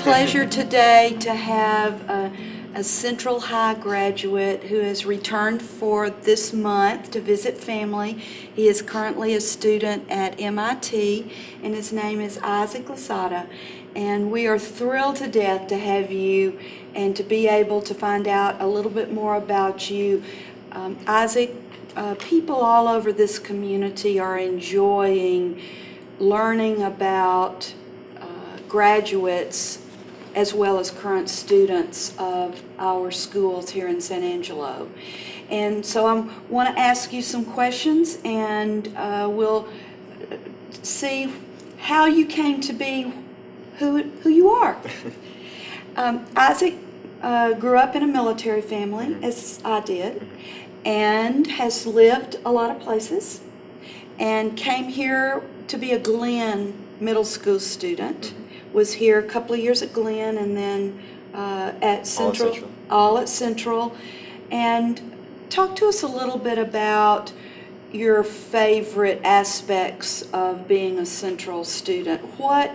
pleasure today to have a Central High graduate who has returned for this month to visit family. He is currently a student at MIT, and his name is Isaac Lozada. And we are thrilled to death to have you and to be able to find out a little bit more about you. Isaac, people all over this community are enjoying learning about graduates as well as current students of our schools here in San Angelo. And so I want to ask you some questions, and we'll see how you came to be who you are. Isaac grew up in a military family, as I did, and has lived a lot of places, and came here to be a Glenn middle school student. Was here a couple of years at Glenn, and then at Central. All at Central. And talk to us a little bit about your favorite aspects of being a Central student. What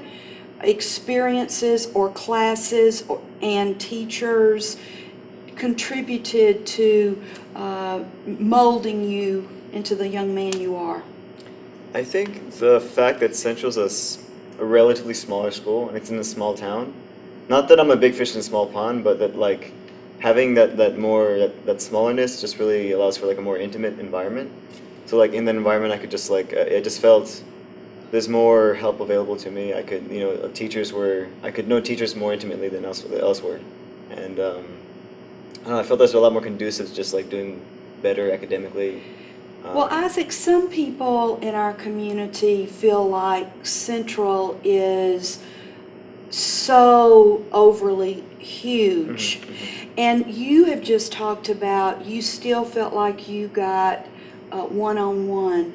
experiences or classes and teachers contributed to molding you into the young man you are? I think the fact that Central's a relatively smaller school and it's in a small town. Not that I'm a big fish in a small pond, but that like having that smallerness just really allows for like a more intimate environment. So like in that environment, I could just like I just felt there's more help available to me. I could I could know teachers more intimately than elsewhere, and I don't know, I felt that's a lot more conducive to just like doing better academically. Well, Isaac, some people in our community feel like Central is so overly huge. And you have just talked about you still felt like you got one-on-one.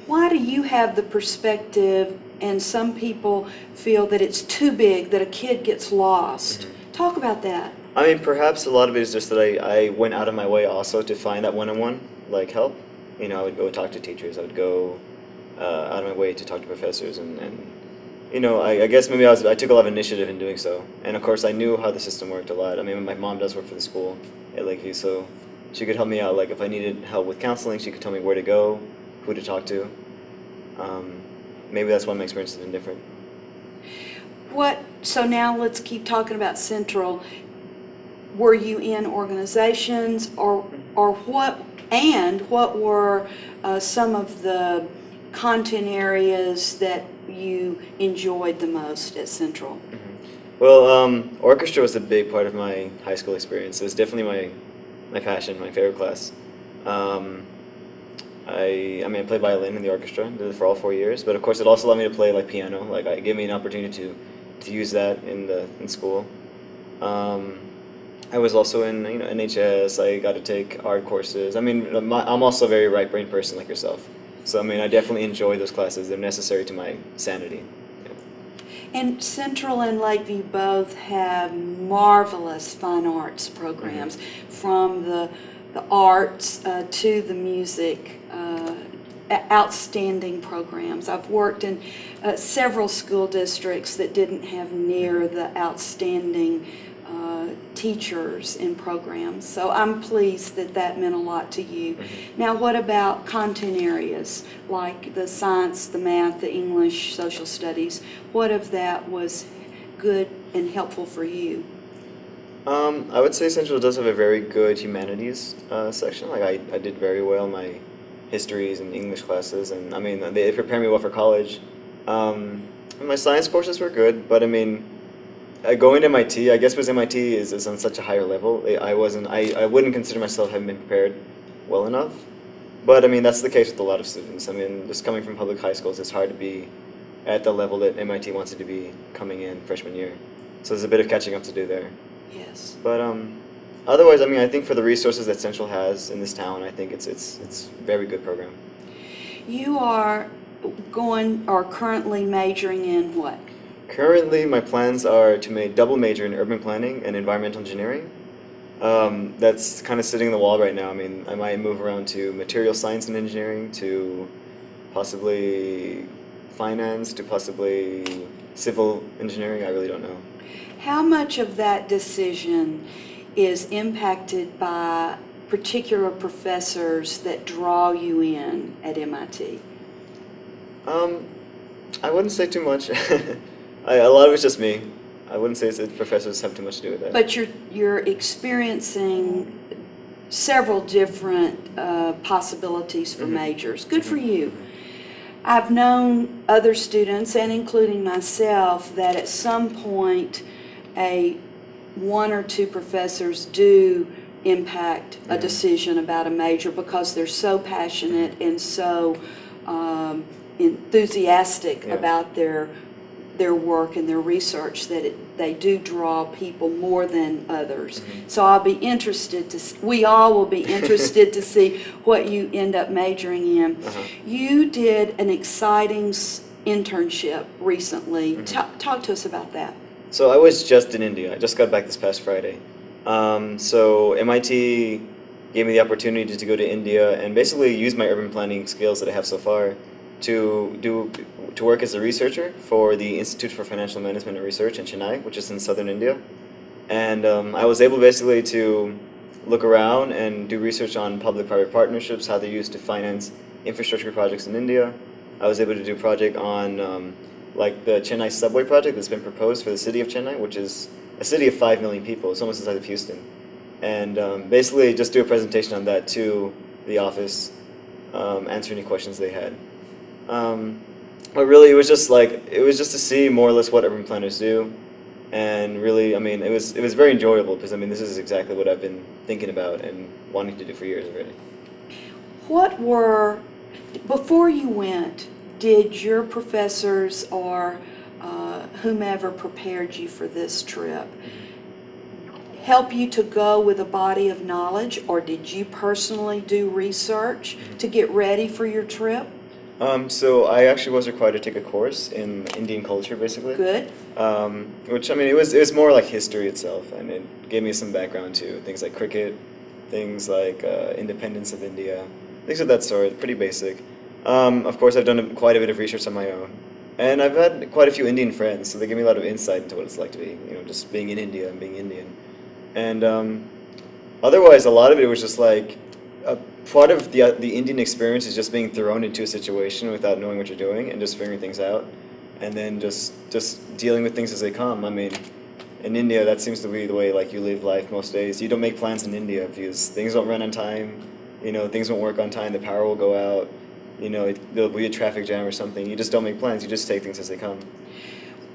Why do you have the perspective, and some people feel that it's too big, that a kid gets lost? Talk about that. I mean, perhaps a lot of it is just that I went out of my way also to find that one-on-one like help. You know, I would go talk to teachers. I would go out of my way to talk to professors, and you know, I guess maybe I took a lot of initiative in doing so. And of course, I knew how the system worked a lot. I mean, my mom does work for the school at Lakeview, so she could help me out. Like if I needed help with counseling, she could tell me where to go, who to talk to. Maybe that's why my experience has been different. So now let's keep talking about Central. Were you in organizations, or what? And what were some of the content areas that you enjoyed the most at Central? Well, orchestra was a big part of my high school experience. It was definitely my passion, my favorite class. I mean, I played violin in the orchestra, did it for all 4 years. But of course, it also allowed me to play like piano. Like, it gave me an opportunity to use that in school. I was also in NHS. I got to take art courses. I mean, I'm also a very right-brained person like yourself. So I mean, I definitely enjoy those classes. They're necessary to my sanity. Yeah. And Central and Lakeview both have marvelous fine arts programs, from the arts to the music. Outstanding programs. I've worked in several school districts that didn't have near the outstanding teachers in programs. So I'm pleased that meant a lot to you. Now, what about content areas like the science, the math, the English, social studies? What of that was good and helpful for you? I would say Central does have a very good humanities section. Like I did very well in my histories and English classes, and I mean they prepared me well for college. My science courses were good, but I mean, going to MIT, I guess because MIT is on such a higher level, I wouldn't consider myself having been prepared well enough. But I mean, that's the case with a lot of students. I mean, just coming from public high schools, it's hard to be at the level that MIT wants it to be coming in freshman year. So there's a bit of catching up to do there. Yes. But otherwise, I mean, I think for the resources that Central has in this town, I think it's a very good program. You are currently majoring in what? Currently, my plans are to double major in urban planning and environmental engineering. That's kind of sitting on the wall right now. I mean, I might move around to material science and engineering, to possibly finance to possibly civil engineering. I really don't know. How much of that decision is impacted by particular professors that draw you in at MIT? I wouldn't say too much. A lot of it's just me. I wouldn't say that professors have too much to do with that. But you're experiencing several different possibilities for majors. Good for you. I've known other students, and including myself, that at some point one or two professors do impact a decision about a major because they're so passionate and so enthusiastic about their work and their research that they do draw people more than others. So I'll be interested we all will be interested to see what you end up majoring in. You did an exciting internship recently. Talk to us about that. So I was just in India. I just got back this past Friday. So MIT gave me the opportunity to go to India and basically use my urban planning skills that I have so far to work as a researcher for the Institute for Financial Management and Research in Chennai, which is in southern India. And I was able basically to look around and do research on public-private partnerships, how they're used to finance infrastructure projects in India. I was able to do a project on like the Chennai subway project that's been proposed for the city of Chennai, which is a city of 5 million people. It's almost the size of Houston. And basically just do a presentation on that to the office, answer any questions they had. But really, it was just to see more or less what urban planners do, and really, I mean, it was very enjoyable because I mean, this is exactly what I've been thinking about and wanting to do for years already. Before you went, did your professors or whomever prepared you for this trip help you to go with a body of knowledge, or did you personally do research to get ready for your trip? So I actually was required to take a course in Indian culture, basically. Good. Which, I mean, it was more like history itself, and it gave me some background to things like cricket, things like independence of India, things of that sort, pretty basic. Of course, I've done quite a bit of research on my own, and I've had quite a few Indian friends, so they give me a lot of insight into what it's like to be, just being in India and being Indian. And otherwise, a lot of it was just like, part of the Indian experience is just being thrown into a situation without knowing what you're doing and just figuring things out, and then just dealing with things as they come. I mean, in India, that seems to be the way like you live life most days. You don't make plans in India because things don't run on time. Things won't work on time. The power will go out. There'll be a traffic jam or something. You just don't make plans. You just take things as they come.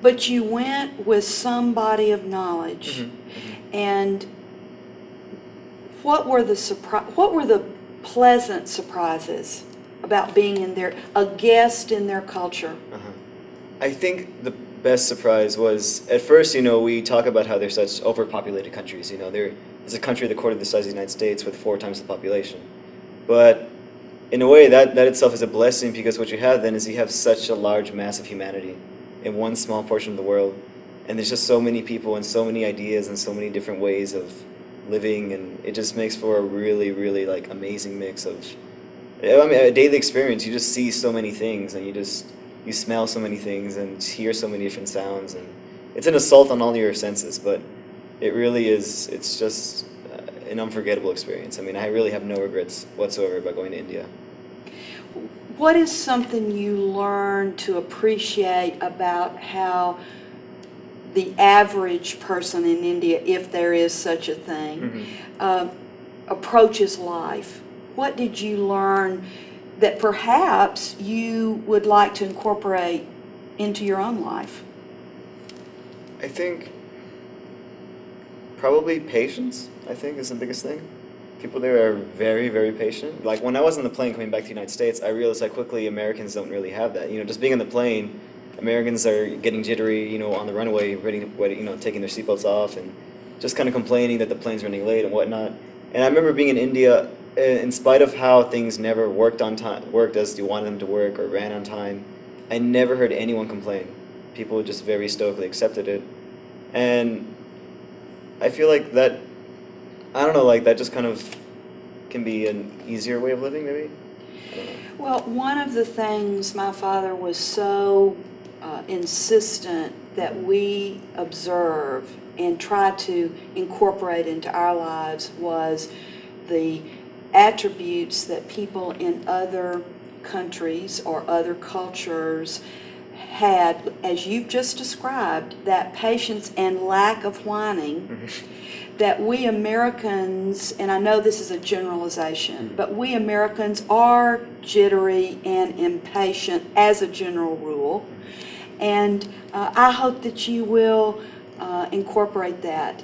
But you went with some body of knowledge, and what were the pleasant surprises about being a guest in their culture? I think the best surprise was, at first, we talk about how they're such overpopulated countries. It's a country the quarter the size of the United States with 4 times the population. But in a way, that itself is a blessing, because what you have then is you have such a large mass of humanity in one small portion of the world. And there's just so many people and so many ideas and so many different ways of living, and it just makes for a really, really like amazing mix of, a daily experience. You just see so many things, and you smell so many things and hear so many different sounds, and it's an assault on all your senses, but it really is, it's just an unforgettable experience. I mean, I really have no regrets whatsoever about going to India. What is something you learned to appreciate about how the average person in India, if there is such a thing, approaches life? What did you learn that perhaps you would like to incorporate into your own life? I think probably patience, I think, is the biggest thing. People there are very, very patient. Like when I was on the plane coming back to the United States, I realized how quickly Americans don't really have that. Just being on the plane, Americans are getting jittery, on the runway, ready, taking their seatbelts off and just kind of complaining that the plane's running late and whatnot. And I remember being in India, in spite of how things never worked as you wanted them to work or ran on time, I never heard anyone complain. People just very stoically accepted it. And I feel like that, I don't know, like that just kind of can be an easier way of living, maybe. I don't know. Well, one of the things my father was so insistent that we observe and try to incorporate into our lives was the attributes that people in other countries or other cultures had, as you've just described, that patience and lack of whining that we Americans, and I know this is a generalization, but we Americans are jittery and impatient as a general rule. And I hope that you will incorporate that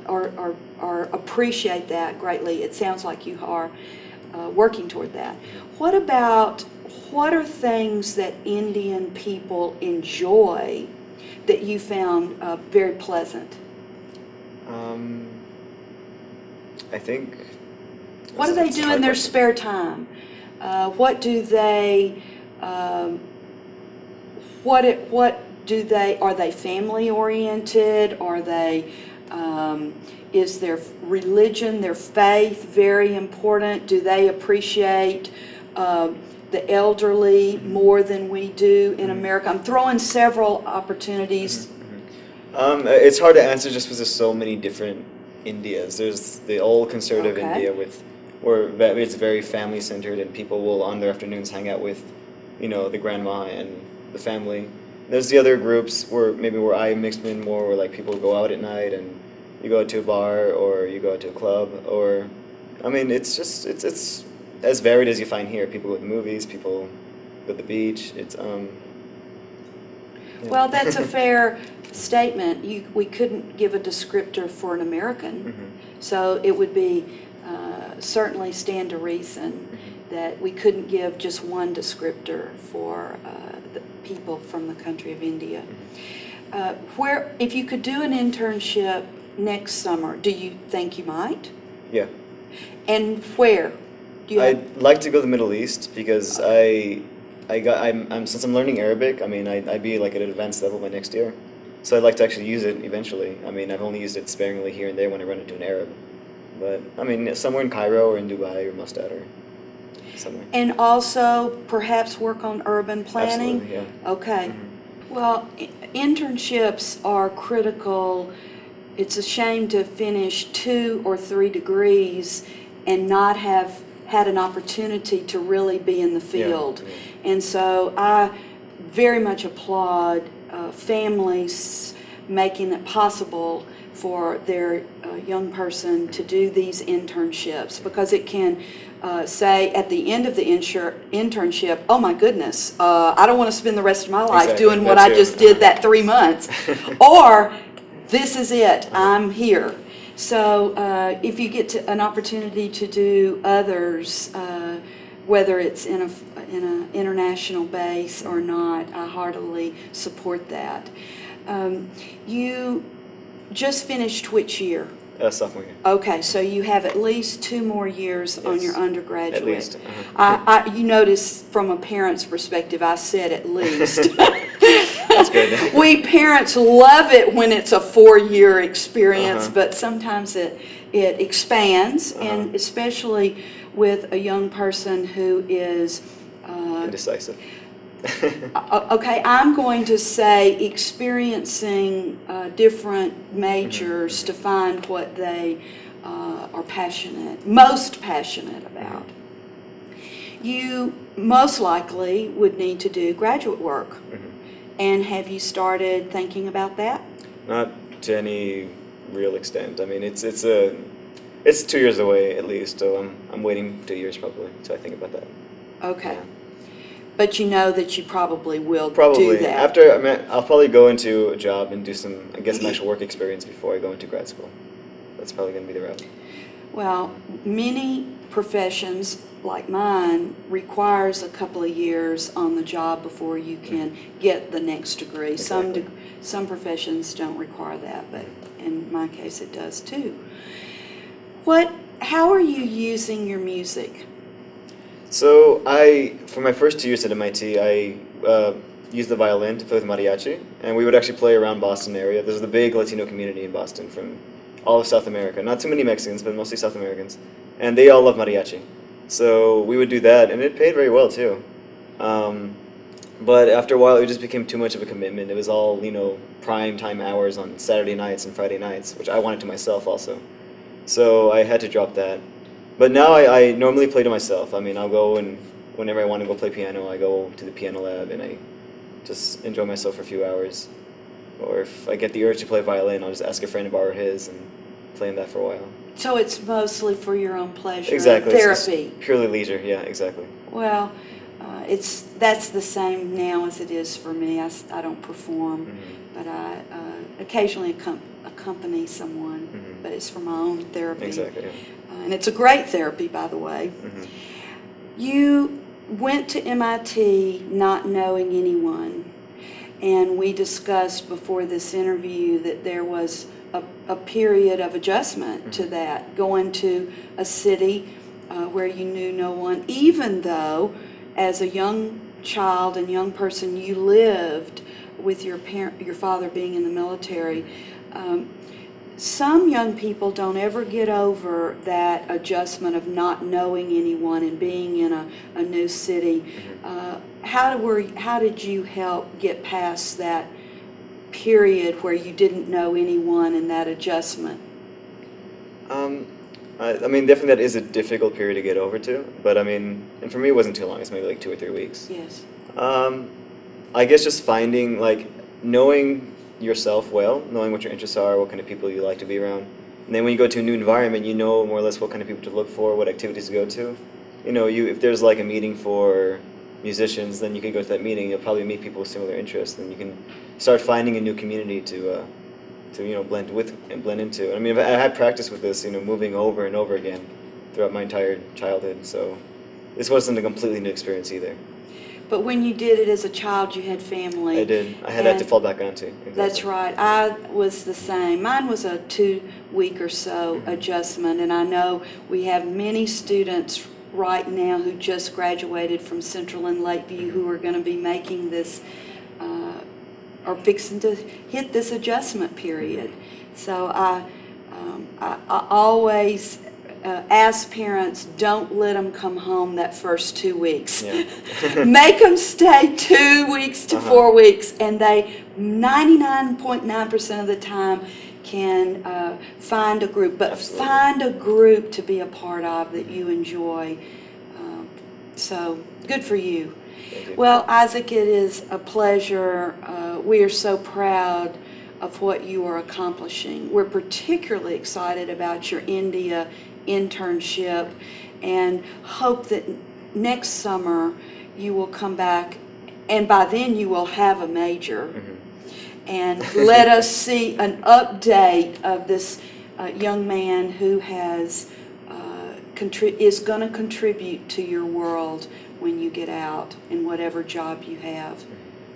or appreciate that greatly. It sounds like you are working toward that. What are things that Indian people enjoy that you found very pleasant? I think. What do they do in their spare time? What do they? Are they family oriented? Are they? Is their religion, their faith very important? Do they appreciate the elderly more than we do in America? I'm throwing several opportunities. It's hard to answer just because there's so many different Indias. There's the old conservative India where it's very family centered and people will on their afternoons hang out with, the grandma and the family. There's the other groups where I mixed in more, where like people go out at night and you go out to a bar or you go out to a club it's just it's as varied as you find here. People go to movies, people go to the beach. It's Well, that's a fair statement. We couldn't give a descriptor for an American, so it would be certainly stand to reason that we couldn't give just one descriptor for the people from the country of India. If you could do an internship next summer, do you think you might? Yeah. And where? I'd like to go to the Middle East because since I'm learning Arabic, I'd be like at an advanced level by next year. So I'd like to actually use it eventually. I've only used it sparingly here and there when I run into an Arab. But, somewhere in Cairo or in Dubai or Muscat or somewhere. And also perhaps work on urban planning? Absolutely, yeah. Okay. Well, internships are critical. It's a shame to finish 2 or 3 degrees and not have had an opportunity to really be in the field. Yeah. And so I very much applaud families making it possible for their young person to do these internships, because it can say at the end of the internship, oh my goodness, I don't want to spend the rest of my life doing what I just did that 3 months. Or this is it, I'm here. So if you get an opportunity to do others, whether it's in an international base or not, I heartily support that. You just finished which year? Sophomore year. Okay, so you have at least 2 more years on your undergraduate. At least. You notice from a parent's perspective, I said at least. That's good. We parents love it when it's a 4-year experience, but sometimes it expands, and especially with a young person who is indecisive. Okay, I'm going to say experiencing different majors to find what they are most passionate about. You most likely would need to do graduate work. And have you started thinking about that? Not to any real extent. It's 2 years away at least, so I'm waiting 2 years probably till I think about that. Okay. Yeah. But you know that you probably will do that. After, I'll probably go into a job and do some actual work experience before I go into grad school. That's probably going to be the route. Well, many professions like mine requires a couple of years on the job before you can get the next degree. Exactly. Some professions don't require that, but in my case it does too. How are you using your music? So for my first 2 years at MIT, I used the violin to play with Mariachi, and we would actually play around Boston area. There's a big Latino community in Boston from all of South America. Not too many Mexicans, but mostly South Americans. And they all love mariachi. So we would do that, and it paid very well too. But after a while, it just became too much of a commitment. It was all, prime time hours on Saturday nights and Friday nights, which I wanted to myself also. So I had to drop that. But now I normally play to myself. I mean, I'll go, and whenever I want to go play piano, I go to the piano lab and I just enjoy myself for a few hours. Or if I get the urge to play violin, I'll just ask a friend to borrow his and play in that for a while. So it's mostly for your own pleasure. Exactly. Therapy. It's purely leisure, yeah, exactly. Well, that's the same now as it is for me. I don't perform, but I occasionally accompany someone, but it's for my own therapy. Exactly, yeah. And it's a great therapy, by the way. You went to MIT not knowing anyone, and we discussed before this interview that there was a period of adjustment to that, going to a city where you knew no one, even though as a young child and young person you lived with your father being in the military. Some young people don't ever get over that adjustment of not knowing anyone and being in a new city. How did you help get past that period where you didn't know anyone and that adjustment? I mean, definitely that is a difficult period to get over to, but I mean, and for me it wasn't too long, it's maybe like 2 or 3 weeks. Yes. I guess just finding, knowing yourself well, knowing what your interests are, what kind of people you like to be around, and then when you go to a new environment, you know more or less what kind of people to look for, what activities to go to. If there's like a meeting for musicians, then you can go to that meeting, you'll probably meet people with similar interests, and you can start finding a new community to blend with and blend into. I mean, I had practice with this, moving over and over again throughout my entire childhood, so this wasn't a completely new experience either. But when you did it as a child, you had family. I did. I had that to fall back onto. Exactly. That's right. I was the same. Mine was a 2-week or so adjustment, and I know we have many students right now who just graduated from Central and Lakeview who are going to be making this or fixing to hit this adjustment period. So I always ask parents, don't let them come home that first 2 weeks. Yeah. Make them stay 2 weeks to 4 weeks, and they 99.9% of the time can find a group. But Absolutely. Find a group to be a part of that you enjoy. So good for you. Well, Isaac, it is a pleasure. We are so proud of what you are accomplishing. We're particularly excited about your India internship and hope that next summer you will come back, and by then you will have a major. And let us see an update of this young man who has is going to contribute to your world when you get out in whatever job you have.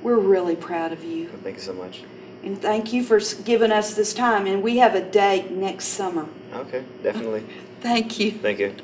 We're really proud of you. Thank you so much. And thank you for giving us this time. And we have a date next summer. Okay, definitely. Thank you. Thank you.